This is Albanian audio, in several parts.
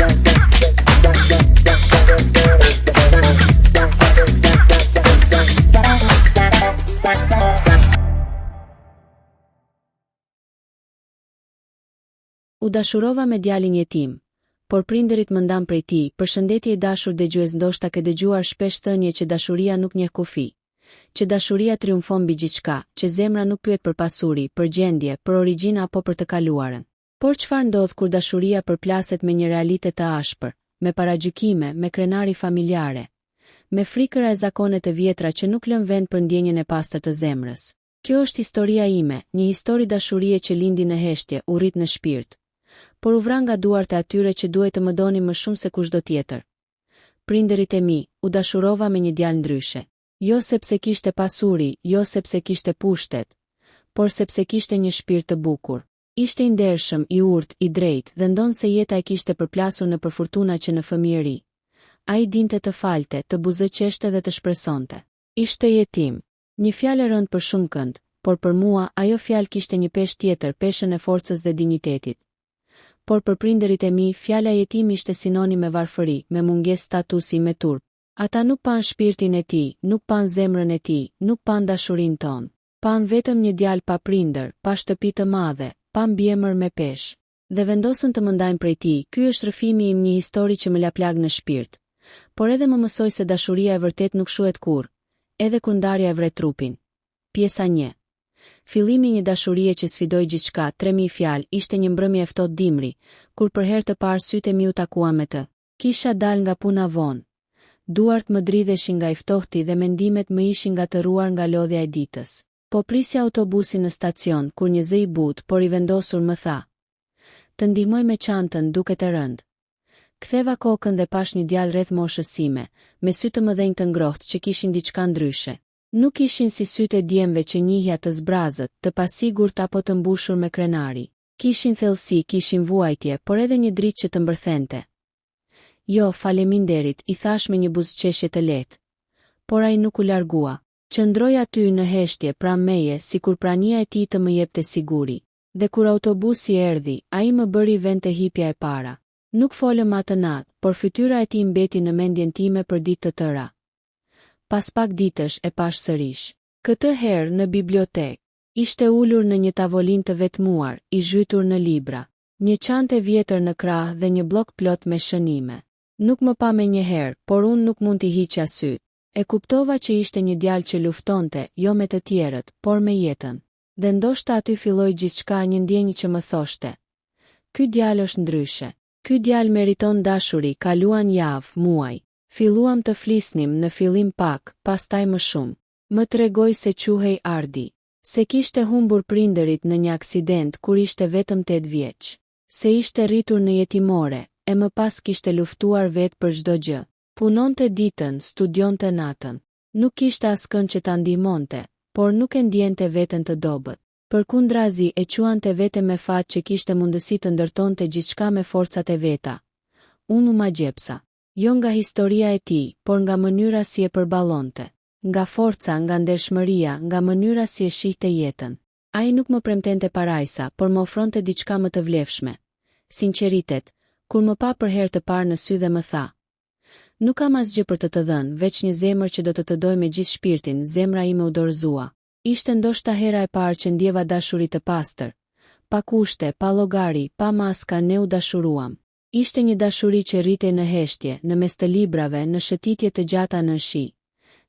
U dashurova me djalin jetim, por prindërit më ndan prej tij. Përshëndetje i dashur dëgjues, ndoshta ke dëgjuar shpesh thënie që dashuria nuk njeh kufi, që dashuria triumfon mbi gjithçka, që zemra nuk pyet për pasuri, për gjendje, për origjinë apo për të kaluarën. Por çfarë ndodh kur dashuria përplaset me një realitet të ashpër, me paragjykime, me krenari familjare, me frikëra e zakone të vjetra që nuk lën vend për ndjenjen e pastër të zemrës? Kjo është historia ime, një histori dashurie që lindi në heshtje, u rrit në shpirt, por u vran nga duart e atyre që duhet të më donin më shumë se kushdo tjetër. Prindërit e mi, u dashurova me një djalë ndryshe. Jo sepse kishte pasuri, jo sepse kishte pushtet, por sepse kishte një shpirt të bukur. Ishte i ndershëm, i urtë, i drejtë, dhe ndonë se jeta e kishte përplasur në përfortuna që në fëmijëri. Ai dinte të falte, të buzëqeshte dhe të shpresonte. Ishte jetim. Një fjalë e rëndë për shumë kënd, por për mua ajo fjalë kishte një peshë tjetër, peshën e forcës dhe dinjitetit. Por për prindërit e mi, fjala jetim ishte sinonim me varfëri, me mungesë statusi, me turp. Ata nuk pan shpirtin e tij, nuk pan zemrën e tij, nuk pan dashurinë tonë. Pan vetëm një djalë pa prindër, pa shtëpi të madhe, pa mbiemër me peshë. Dhe vendosën të më ndajnë prej tij. Ky është rrëfimi im, një histori që më la plag në shpirt. Por edhe më mësoi se dashuria e vërtet nuk shuhet kurrë, edhe kur ndarja e vret trupin. Pjesa 1. Fillimi një dashurie që sfidoi gjithçka. 3000 fjalë. Ishte një mbrëmje e ftohtë dimri, kur për herë të parë sytë e mi u takuan me të. Kisha dal nga puna vonë. Duart më dridheshin nga i ftohti dhe mendimet më ishin ngatëruar nga lodhja e ditës. Po prisja autobusin në stacion, kur një zë i butë, por i vendosur më tha: "Të ndihmoj me çantën, duket e rëndë." Ktheva kokën dhe pash një djalë rreth moshës sime, me sy të mëdhenj të ngrohtë që kishin diçka ndryshe. Nuk ishin si sytë e djemve që njihja të zbrazët, të pasigurt apo të mbushur me krenari. Kishin thellësi, kishin vuajtje, por edhe një dritë që të mbërthente. "Jo, faleminderit," i thash me një buzëqeshje të lehtë. Por ai nuk u largua. Qëndroi aty në heshtje pranë meje, sikur prania e tij të më jepte siguri. Dhe kur autobusi erdhi, ai më bëri vend te hipja e para. Nuk folëm atë natë, por fytyra e tij mbeti në mendjen time për ditë të tëra. Pas pak ditësh e pash sërish. Këtë herë në bibliotekë. Ishte ulur në një tavolinë të vetmuar, i zhytur në libra. Një çantë e vjetër në krah dhe një blok plot me shënime. Nuk më pa me një herë, por unë nuk mund t'i hiqja syt. E kuptova që ishte një djalë që luftonte, jo me të tjerët, por me jetën. Dhe ndoshta aty filloi gjithçka, një ndjenjë që më thoshte: "Ky djalë është ndryshe. Ky djalë meriton dashuri." Kaluan javë, muaj. Filluam të flisnim, në fillim pak, pastaj më shumë. Më tregoi se quhej Ardi, se kishte humbur prindërit në një aksident kur ishte vetëm 8 vjeç, se ishte rritur në jetimore, e më pas kishte luftuar vetë për çdo gjë. Punonte ditën, studionte natën. Nuk kishte askën që ta ndihmonte, por nuk e ndjente veten të dobët. Përkundrazi e quante vete me fat që kishte mundësi të ndërtonte gjithçka me forcat e veta. Unë u magjepsa. Jo nga historia e tij, por nga mënyra si e përballonte. Nga forca, nga ndershmëria, nga mënyra si e shihte jetën. Ai nuk më premtente parajsa, por më ofronte diçka më të vlefshme. Sinqeritet, kur më pa për herë të parë në sy dhe më tha: "Nuk kam asgjë për të të dhënë, veç një zemër që do të doj me gjithë shpirtin." Zemra ime u dorëzua. Ishte ndoshta hera e parë që ndjeva dashuri të pastër. Pa kushte, pa llogari, pa maska, ne u dashuruam. Ishte një dashuri që rritej në heshtje, në mes të librave, në shëtitje të gjata në shi,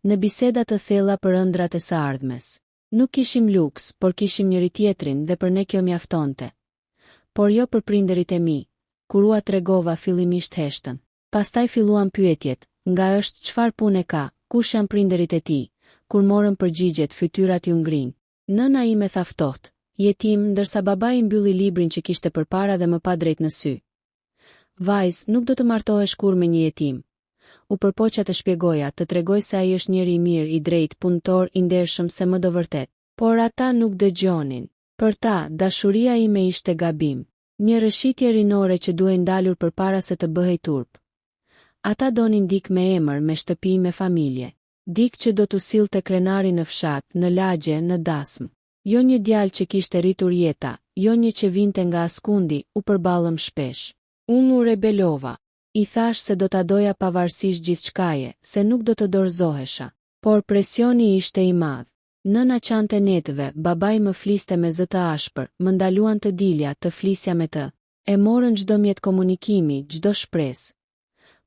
në biseda të thella për ëndrat e së ardhmes. Nuk kishim luks, por kishim njëri tjetrin dhe për ne kjo mjaftonte. Por jo për prindërit e mi, kur ua tregova fillimisht heshtën. Pastaj filluan pyetjet: nga është, çfarë pune ka, kush janë prindërit e tij? Kur morëm përgjigjet, fytyrat ju ngrin. Nëna ime tha ftohtë: "Jetim", ndërsa babai mbylli librin që kishte përpara dhe më pa drejt në sy. "Vajz, nuk do të martohesh kurrë me një jetim." U përpoqja të shpjegoja, të tregoj se ai është njeri i mirë, i drejtë, punëtor, i ndershëm, se më do vërtet. Por ata nuk dëgjonin. Për ta, dashuria ime ishte gabim. Një rëshitje rinore që duhej ndalur përpara se të bëhej turp. Ata donin dik me emër, me shtëpi, me familje. Dik që do t'u sillte krenari në fshat, në lagje, në dasmë. Jo një djalë që kishte rritur jeta, jo një që vinte nga askundi, u përballëm shpesh. Unë u rebelova. I thash se do ta doja pavarësisht gjithçkaje, se nuk do të dorëzohesha. Por presioni ishte i madh. Nëna qante netëve, babai më fliste me zë të ashpër, më ndaluan të dilja, të flisja me të. E morën çdo mjet komunikimi, çdo shpresë.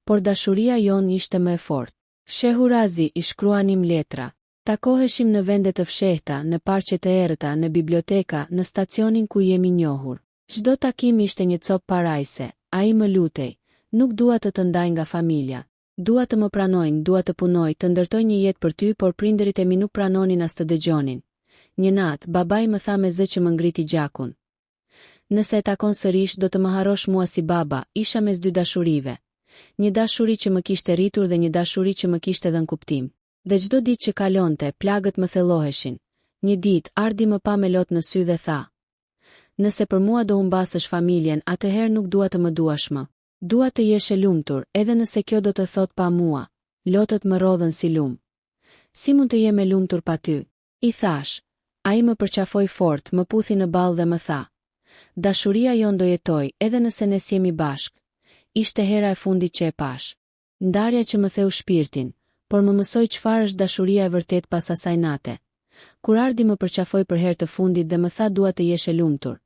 Por dashuria jon ishte më e fortë. Fshehu razi, i shkruanim letra. Takoheshim në vende të fshehta, në parqet e errëta, në biblioteka, në stacionin ku jemi njohur. Çdo takim ishte një copë parajse. Ai më lutej, nuk dua të ndaj nga familja. Dua të më pranojnë, dua të punoj, të ndërtoj një jetë për ty, por prindërit e mi nuk pranonin as të dëgjonin. Një natë, babai më tha me zë që më ngriti gjakun. Nëse e takon sërish, do të më harosh mua si baba, isha mes dy dashurive. Një dashuri që më kishte rritur dhe një dashuri që më kishte dhënë kuptim. Dhe çdo ditë që kalonte, plagët më thelloheshin. Një ditë, ardhi më pa me lot në sy dhe tha: "Nëse për mua do humbasësh familjen, atëherë nuk dua të më duash më. Dua të jesh e lumtur, edhe nëse kjo do të thot pa mua." Lotët më rodhën si lum. "Si mund të jem e lumtur pa ty?" I thash. Ai më përqafoi fort, më puthi në ballë dhe më tha: "Dashuria jon do jetoj, edhe nëse ne jemi bashkë." Ishte hera e fundit që e pash. Ndarja që më theu shpirtin, por më mësoi çfarë është dashuria e vërtet pas asaj nate. Kur ardhi më përqafoi për herë të fundit dhe më tha dua të jesh e lumtur.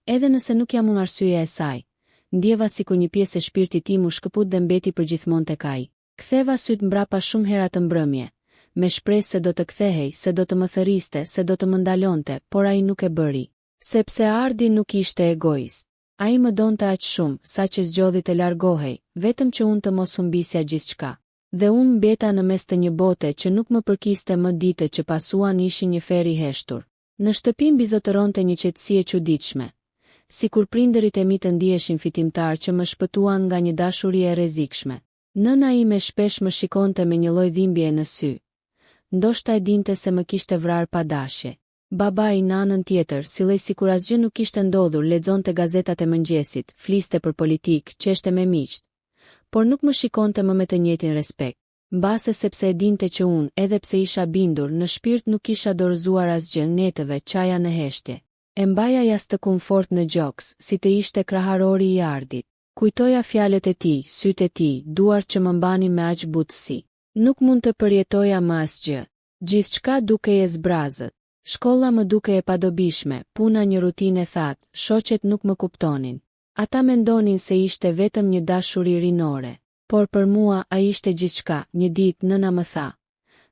Edhe nëse nuk jam unë arsyeja e saj, ndjeva sikur një pjesë e shpirtit tim u shkëput dhe mbeti përgjithmonë tek ai. Ktheva syt mbrapa shumë hera të mbrëmje, me shpresë se do të kthehej, se do të më thërriste, se do të më ndalonte, por ai nuk e bëri. Sepse Ardi nuk ishte egoist. Ai më donte aq shumë, sa që zgjodhi të largohej, vetëm që unë të mos humbisja gjithçka. Dhe unë mbeta në mes të një bote që nuk më përkiste më ditët që pasuan ishin një fer i heshtur. Në shtëpi mbizotëronte një qetësi e çuditshme. Sikur prindërit e mi të ndiheshin fitimtar që më shpëtuan nga një dashuri e rrezikshme. Nëna ime shpesh më shikonte me një lloj dhimbje në sy. Ndoshta e dinte se më kishte vrarë pa dashje. Babai në anën tjetër, sillej sikur asgjë nuk kishte ndodhur, lexonte gazetat e mëngjesit, fliste për politik, qeshte me miqt. Por nuk më shikonte më me të njëjtin respekt. Mbase sepse e dinte që unë, edhe pse isha bindur, në shpirt nuk kisha dorëzuar asgjë, netëve, çaja në heshtje. E mbaja jastë të komfort në gjoks, si të ishte kraharori i Ardit. Kujtoja fjalët e tij, sytë e tij, duart që më mbanin me aq butësi. Nuk mund të përjetoja më asgjë. Gjithçka dukej e zbrazët. Shkolla më duke e padobishme, puna një rutinë e thatë, shoqet nuk më kuptonin. Ata mendonin se ishte vetëm një dashuri rinore. Por për mua ai ishte gjithçka. Një ditë nëna më tha: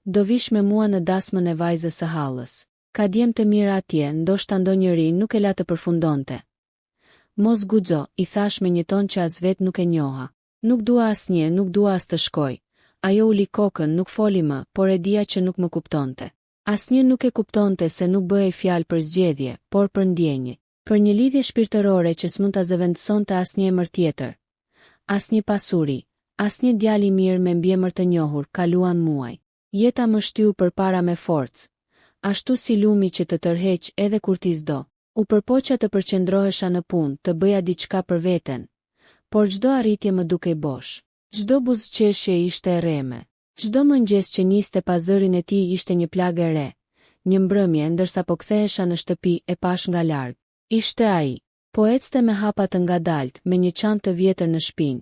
"Do vish me mua në dasmën e vajzës së hallës. Ka djem të mirë atje, ndoshta ndonjëri nuk e la të përfundonte." "Mos guxo," i thash me një ton që as vet nuk e njoha. "Nuk dua asnjë, nuk dua as të shkoj." Ajo uli kokën, nuk foli më, por e dija që nuk më kuptonte. Asnjë nuk e kuptonte se nuk bëhej fjalë për zgjedhje, por për ndjenjë. Për një lidhje shpirtërore që s'mund ta zëvendësonte asnjë emër tjetër. Asnjë pasuri, asnjë djalë i mirë me mbiemër të njohur, kaluan muaj. Jeta më shtyu përpara me forcë. Ashtu si lumi që të tërheq edhe kur ti s'do. U përpoqja të përqendrohesha në punë, të bëja diçka për veten. Por çdo arritje më dukej bosh. Çdo buzëqeshje ishte e rreme. Çdo mëngjes që niste pa zërin e tij ishte një plagë e re. Një mbrëmje, ndërsa po kthehesha në shtëpi, e pash nga larg. Ishte ai. Po ecte me hapa të ngadalt, me një çantë të vjetër në shpinë,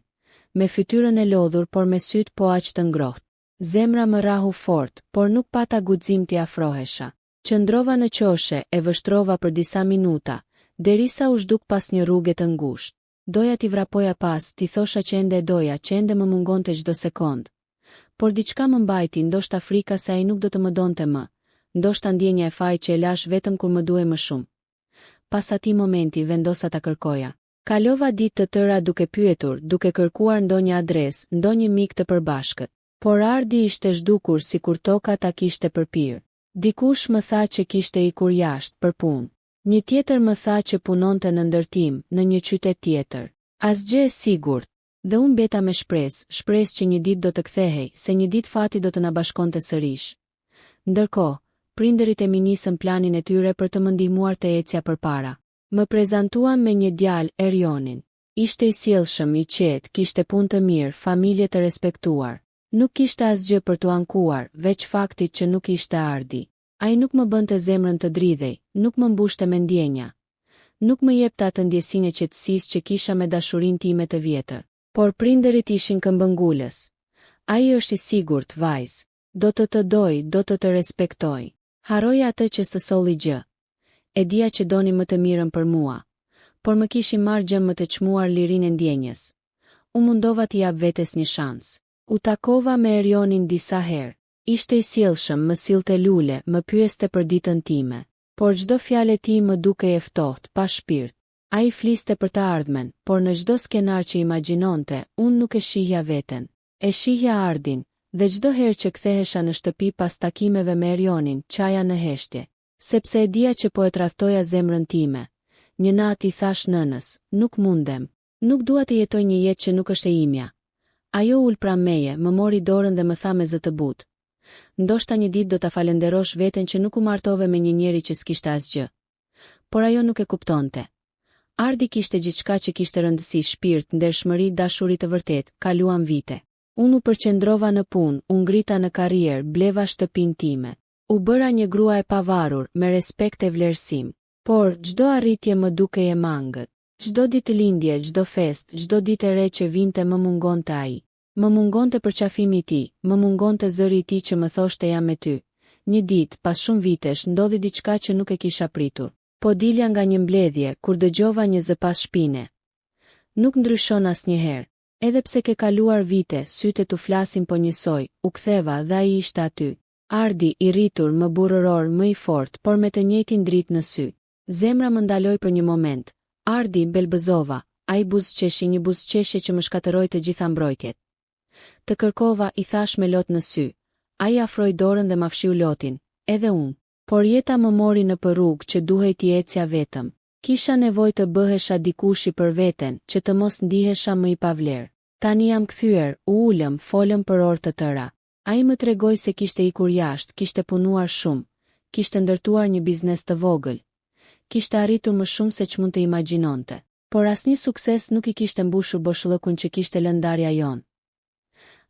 me fytyrën e lodhur por me syt po aq të ngrohtë. Zemra më rahu fort, por nuk pata guxim t'i afrohesha. Qëndrova në qoshe, e vështrova për disa minuta, derisa u zhduk pas një rruge të ngushtë. Doja t'i vrapoja pas, t'i thosha që ende e doja, që ende më mungonte çdo sekond. Por diçka më mbajti, ndoshta frika se ai nuk do të më donte më, ndoshta ndjenja e faj që e lash vetëm kur më duhej më shumë. Pas atij momenti vendosa ta kërkoja. Kalova ditë të tëra duke pyetur, duke kërkuar ndonjë adresë, ndonjë mik të përbashkët. Por Ardi ishte zhdukur sikur toka ta kishte përpir. Dikush më tha që kishte ikur jashtë për punë. Një tjetër më tha që punonte në ndërtim në një qytet tjetër. Asgjë e sigurt. Dhe unë beta me shpresë që një ditë do të kthehej, se një ditë fati do të na bashkonte sërish. Ndërkohë, prindërit e mi nisën planin e tyre për të më ndihmuar të ecja përpara. Më prezantuan me një djalë, Erionin. Ishte i sjellshëm, i qetë, kishte punë të mirë, familje të respektuar. Nuk kishte asgjë për t'u ankuar, veç faktit që nuk ishte Ardi. Ai nuk më bënte zemrën të dridhej, nuk më mbushte me ndjenja. Nuk më jepte atë ndjesinë e qetësisë që kisha me dashurinë time të vjetër. Por prindërit ishin këmbëngulës. Ai është i sigurt, vajzë. Do të doj, do të respektoj. Haroja atë që së solli gjë. E dija që doni më të mirën për mua, por më kishin marrë gjë më të çmuar lirinë e ndjenjes. U mundova t'i jap vetes një shans. U takova me Erionin disa herë. Ishte i sjellshëm, më sillte lule, më pyeste për ditën time. Por çdo fjalë e tij më dukej e ftohtë, pa shpirt. Ai fliste për të ardhmen, por në çdo skenar që imagjinonte, unë nuk e shihja veten. E shihja Ardin, dhe çdo herë që kthehesha në shtëpi pas takimeve me Erionin, çaja në heshtje. Sepse e dija që po e tradhtoja zemrën time. Një natë i thash nënës, nuk mundem. Nuk dua të jetoj një jetë që nuk është e imja. Ajo ul pranë meje, më mori dorën dhe më tha me zë të butë. Ndoshta një ditë do ta falenderosh veten që nuk u martove me një njeri që s'kishte asgjë. Por ajo nuk e kuptonte. Ardi kishte gjithçka që kishte rëndësi, shpirt, ndershmëri, dashuri të vërtet. Kaluam vite. Unë u përqendrova në punë, u ngrita në karrierë, bleva shtëpinë time. U bëra një grua e pavarur, me respekt e vlerësim. Por, çdo arritje më dukej e mangët. Çdo ditë lindje, çdo fest, çdo ditë e re që vinte më mungonte ai. Më mungonte përqafimi i tij, më mungonte zëri i tij që më thoshte jam me ty. Një ditë, pas shumë vitesh, ndodhi diçka që nuk e kisha pritur. Po dilja nga një mbledhje, kur dëgjova një zë pas shpine. Nuk ndryshon asnjëherë. Edhe pse ke kaluar vite, sytë tu flasin po njësoj, u ktheva dhe ai ishte aty. Ardi, i rritur, më burrëror, më i fort, por me të njëjtin dritë në sy. Zemra më ndaloi për një moment. Ardi, belbëzova, ai buzëqeshi, një buzëqeshje që më shkatërroi të gjitha mbrojtjet. Të kërkova, i thash me lot në sy. Ai afroi dorën dhe ma fshiu lotin, edhe unë. Por jeta më mori në për rrugë që duhej t'i ecja vetëm. Kisha nevojë të bëhesha dikush i për veten, që të mos ndihesha më i pavlerë. Tani jam kthyer, u ulëm, folëm për orë të tëra. Ai më tregoi se kishte ikur jashtë, kishte punuar shumë, kishte ndërtuar një biznes të vogël. Kishte arritur më shumë se ç'mund të imagjinonte. Por asnjë sukses nuk i kishte mbushur boshllëkun që kishte lënë ndarja jon.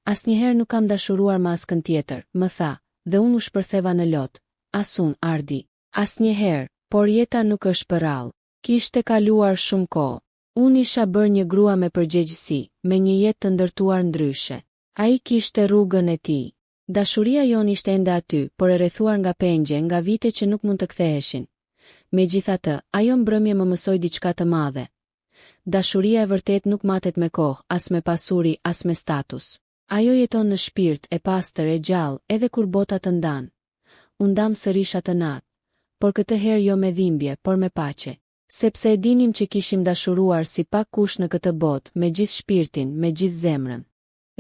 Asnjëherë nuk kam dashuruar me askën tjetër, më tha, dhe unë u shpërtheva në lot. Asun, Ardi. Asnjëherë, por jeta nuk është për rallë. Kishte kaluar shumë kohë. Unë isha bërë një grua me përgjegjësi, me një jetë të ndërtuar ndryshe. Ai kishte rrugën e tij. Dashuria jon ishte ende aty, por e rrethuar nga pengje, nga vite që nuk mund të ktheheshin. Megjithatë, ajo mbrëmje më mësoi diçka të madhe. Dashuria e vërtet nuk matet me kohë, as me pasuri, as me status. Ajo jeton në shpirt, e pastër, e gjallë, edhe kur bota të ndan. U ndam sërish atë natë, por këtë herë jo me dhimbje, por me paqe. Sepse e dinim që kishim dashuruar si pak kush në këtë botë, me gjithë shpirtin, me gjithë zemrën.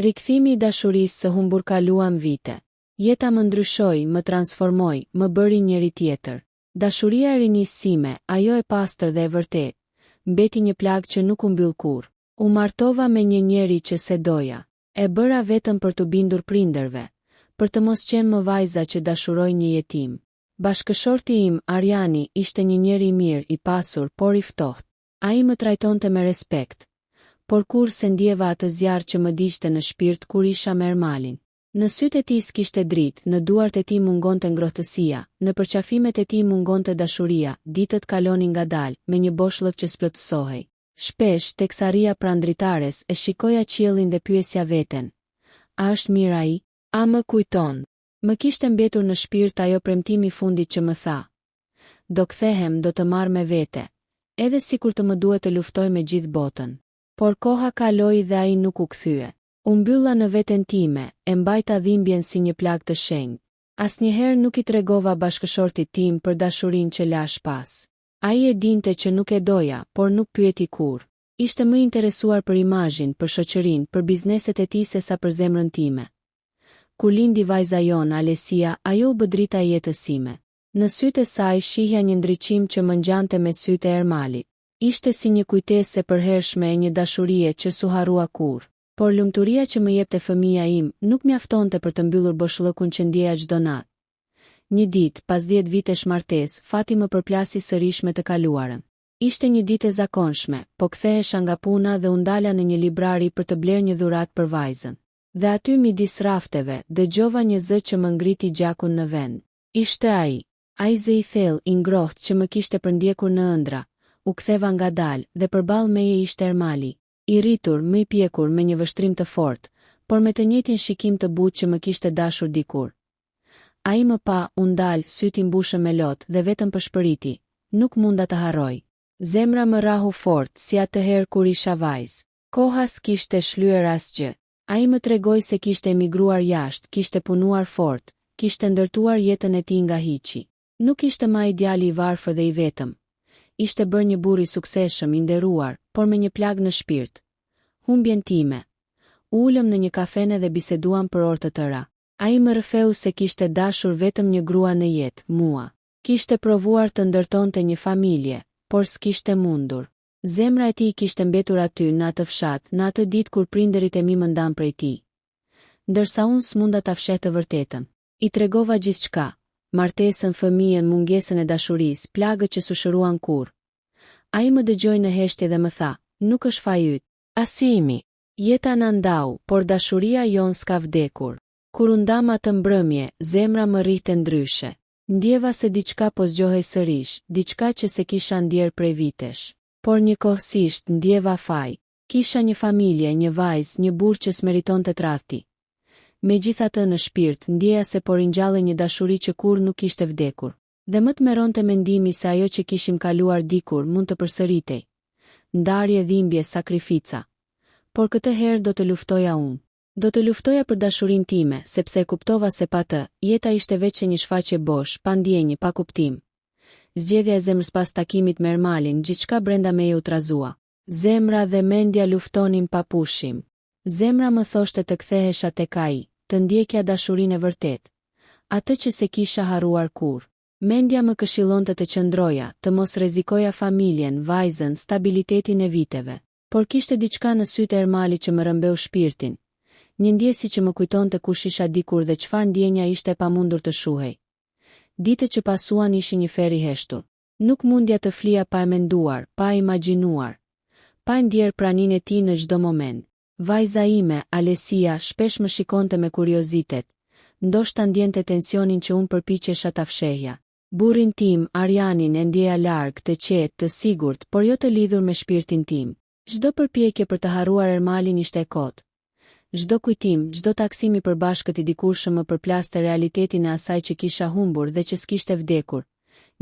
Rikthimi i dashurisë së humbur kaluam vite. Jeta më ndryshoi, më transformoi, më bëri njëri tjetër. Dashuria e rinisë sime, ajo e pastër dhe e vërtet, mbeti një plagë që nuk u mbyll kurrë. U martova me një njeri që se doja. E bëra vetëm për të bindur prindërve, për të mos qenë më vajza që dashuroi një jetim. Bashkëshorti im, Ariani, ishte një njeri mirë, i pasur, por i ftohtë. Ai më trajtonte me respekt, por kur se ndjeva atë zjarr që më diqte në shpirt kur isha me Ermalin. Në sytë e tij s'kishte dritë, në duart e tij mungonte ngrohtësia, në përqafimet e tij mungonte dashuria, ditët kalonin ngadalë, me një boshllëk që splotësohej. Shpesh, teksa rria pranë dritares, e shikoja qiellin dhe pyesja veten. A është mirë ai? A më kujton? Më kishte mbetur në shpirt ajo premtimi fundit që më tha. Do kthehem, do të marr me vete, edhe sikur të më duhet të luftoj me gjithë botën. Por koha kaloi dhe ai nuk u kthye. U mbylla në veten time, e mbajta dhimbjen si një plagë të shenjtë. Asnjëherë nuk i tregova bashkëshortit tim për dashurinë që lash pas. Ai e dinte që nuk e doja, por nuk pyeti kurrë. Ishte më interesuar për imazhin, për shoqërinë, për bizneset e tij sesa për zemrën time. Kur lindi vajza jon, Alesia, ajo u bë drita e jetës sime. Në sytë e saj shihja një ndriçim që më ngjante me sytë e Ermalit. Ishte si një kujtesë e përhershme e një dashurie që s'u harrua kurrë. Por lumturia që më jepte fëmia im nuk mjaftonte për të mbyllur boshllëkun që ndjeja çdo natë. Një ditë, pas 10 vitesh martesë, fati më përplasi sërish me të kaluarën. Ishte një ditë e zakonshme, po kthehesha nga puna dhe u ndala në një librari për të blerë një dhuratë për vajzën. Dhe aty midis rafteve, dëgjova një zë që më ngriti gjakun në vend. Ishte ai zë i thellë, i ngrohtë që më kishte përndjekur në ëndra. u ktheva ngadalë dhe përballë meje ishte Ermali, i rritur, më i pjekur me një vështrim të fortë, por me të njëjtin shikim të butë që më kishte dashur dikur. Ai më pa, u ndal, syti mbushën me lotë dhe vetëm përshpëriti, nuk munda të harroj. Zemra më rahu fort, si atëherë kur isha vajzë. Koha s'kishte shlyer asgjë. Ai më tregoi se kishte emigruar jashtë, kishte punuar fort, kishte ndërtuar jetën e tij nga hiçi. Nuk ishte më ai djali i varfër dhe i vetëm. Ishte bërë një burr i suksesshëm, i nderuar, por me një plagë në shpirt. Humbjen time. Ulëm në një kafene dhe biseduam për orë të tëra. Ai më rrëfeu se kishte dashur vetëm një grua në jetë, mua. Kishte provuar të ndërtonte një familje, por s'kishte mundur. Zemra e tij kishte mbetur aty në atë fshat, në atë ditë kur prindërit e mi më ndan prej tij. Ndërsa unë s'munda ta fsheh të vërtetën. I tregova gjithçka, martesën, fëmijën, mungesën e dashurisë, plagët që sushëruan kurrë. Ai më dëgjoi në heshtje dhe më tha, nuk është faji yt. Asimi. Jeta na ndau, por dashuria jon s'ka vdekur. Kur u ndam atë mbrëmje, zemra më rrihte ndryshe. Ndjeva se diçka po zgjohej sërish, diçka që se kisha ndjer prej vitesh. Por njëkohësisht ndjeva faj. Kisha një familje, një vajzë, një burr që s'meritonte tradhti. Megjithatë në shpirt ndjeja se po ringjallej një dashuri që kurrë nuk ishte vdekur. Dhe më të meronte mendimi se ajo që kishim kaluar dikur mund të përsëritej. Ndarje, dhimbje, sakrifica. Por këtë herë do të luftoja unë. Do të luftoja për dashurinë time, sepse e kuptova se pa të, jeta ishte veçse një shfaqje bosh, pa ndjenjë, pa kuptim. Zgjedhja e zemrës pas takimit me Ermalin, gjithçka brenda meje u trazua. Zemra dhe mendja luftonin pa pushim. Zemra më thoshte të kthehesha tek ai, të ndjekja dashurinë e vërtet. Atë që se kisha harruar kurrë. Mendja më këshillonte të qëndroja, të mos rrezikoja familjen, vajzën, stabilitetin e viteve. Por kishte diçka në sytë e Ermalit që më rrëmbeu shpirtin. Një ndjesi që më kujtonte kush isha dikur dhe çfarë ndjenja ishte e pamundur të shuhej. Ditët që pasuan ishin një fer i heshtur. Nuk mundja të flija pa e menduar, pa e imagjinuar, pa e ndjer praninë e tij në çdo moment. Vajza ime, Alesia, shpesh më shikonte me kuriozitet. Ndoshta ndjente tensionin që unë përpiqesha ta fshehja. Burrin tim, Arjanin, e ndjeja larg, të qetë, të sigurt, por jo të lidhur me shpirtin tim. Çdo përpjekje për të harruar Ermalin ishte e kotë. Çdo kujtim, çdo taksim i përbashkët i dikurshëm më përplaste realitetin e asaj që kisha humbur dhe që s'kishte vdekur.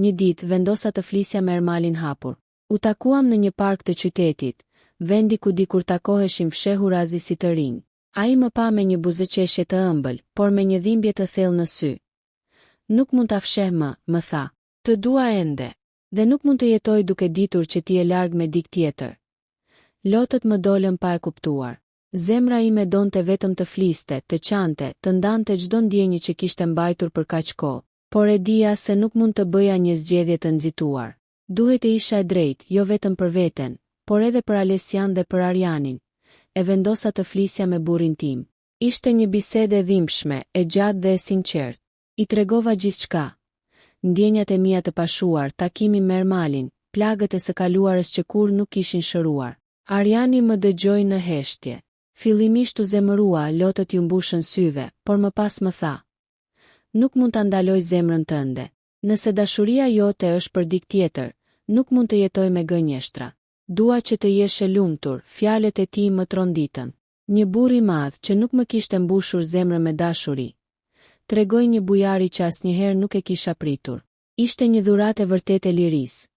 Një ditë vendosa të flisja me Ermalin hapur. U takuam në një park të qytetit, vendi ku dikur takoheshim fshehur azi si të rinj. Ai më pa me një buzëqeshje të ëmbël, por me një dhimbje të thellë në sy. Nuk mund ta fsheh më tha. Të dua ende. Dhe nuk mund të jetoj duke ditur që ti je larg me dik tjetër. Lotët më dolën pa e kuptuar. Zemra ime donte vetëm të fliste, të qante, të ndante çdo ndjenjë që kishte mbajtur për kaq kohë, por e dija se nuk mund të bëja një zgjedhje të nxituar. Duhet të isha e drejtë, jo vetëm për veten, por edhe për Alesian dhe për Arjanin. E vendosa të flisja me burrin tim. Ishte një bisedë e dhimbshme, e gjatë dhe e sinqertë. I tregova gjithçka. Ndjenjat e mia të pashuar, takimin me Ermalin, plagët e së kaluarës që kurrë nuk kishin shëruar. Arjani më dëgjoi në heshtje. Fillimisht u zemërua, lotët ju mbushën syve, por më pas më tha. Nuk mund ta ndaloj zemrën tënde. Nëse dashuria jote është për dik tjetër, nuk mund të jetoj me gënjeshtra. Dua që të jesh e lumtur, fjalët e tij më tronditën. Një burr i madh që nuk më kishte mbushur zemrën me dashuri. Tregoi një bujari që asnjëherë nuk e kisha pritur. Ishte një dhuratë e vërtetë e lirisë.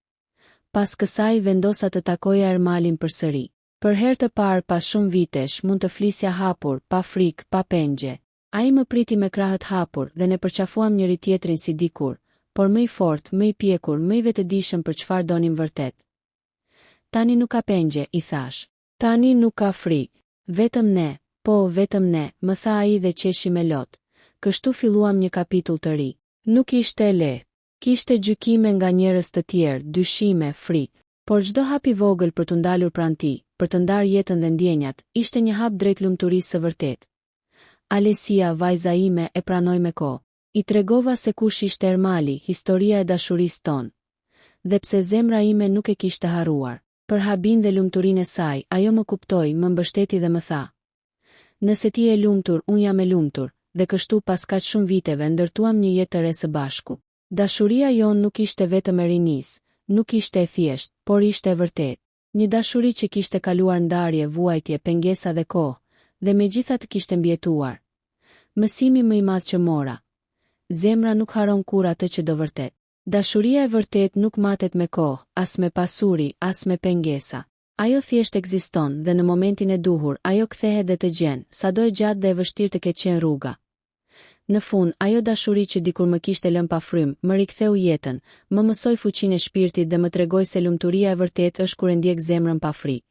Pas kësaj vendosa të takoja Ermalin përsëri. Për herë të parë pas shumë vitesh mund të flisja hapur, pa frikë, pa pengje. Ai më priti me krahët hapur dhe ne përqafuam njëri tjetrin si dikur, por më i fortë, më i pjekur, më i vetëdijshëm për çfarë donim vërtet. Tani nuk ka pengje, i thash. Tani nuk ka frikë. Vetëm ne, po, vetëm ne, më tha ai dhe qeshi me lot. Kështu filluam një kapitull të ri. Nuk ishte e lehtë. Kishte gjykime nga njerëz të tjerë, dyshime, frikë. Por çdo hap i vogël për të ndalur pranë tij, për të ndarë jetën dhe ndjenjat, ishte një hap drejt lumturisë së vërtetë. Alesia, vajza ime, e pranoi me kohë. I tregova se kush ishte Ermali, historia e dashurisë tonë. Dhe pse zemra ime nuk e kishte harruar. Për habin dhe lumturinë e saj, ajo më kuptoi, më mbështeti dhe më tha. Nëse ti je lumtur, unë jam e lumtur, dhe kështu pas kaq shumë viteve ndërtuam një jetë të re së bashku. Dashuria jon nuk ishte vetëm e rinisë, nuk ishte e thjesht, por ishte e vërtet. Një dashuri që kishte kaluar ndarje, vuajtje, pengesa dhe kohë, dhe megjithatë kishte mbjetuar. Mësimi më i madh që mora. Zemra nuk haron kur atë që do vërtet. Dashuria e vërtet nuk matet me kohë, as me pasuri, as me pengesa. Ajo thjesht ekziston dhe në momentin e duhur, ajo kthehet dhe të gjen, sado e gjatë dhe e vështirë të ketë qenë rruga. Në fund, ajo dashuri që dikur më kishte lënë pa frym, më riktheu jetën, më mësoi fuqinë e shpirtit dhe më tregoi se lumturia e vërtetë është kur e ndjek zemrën pa frikë.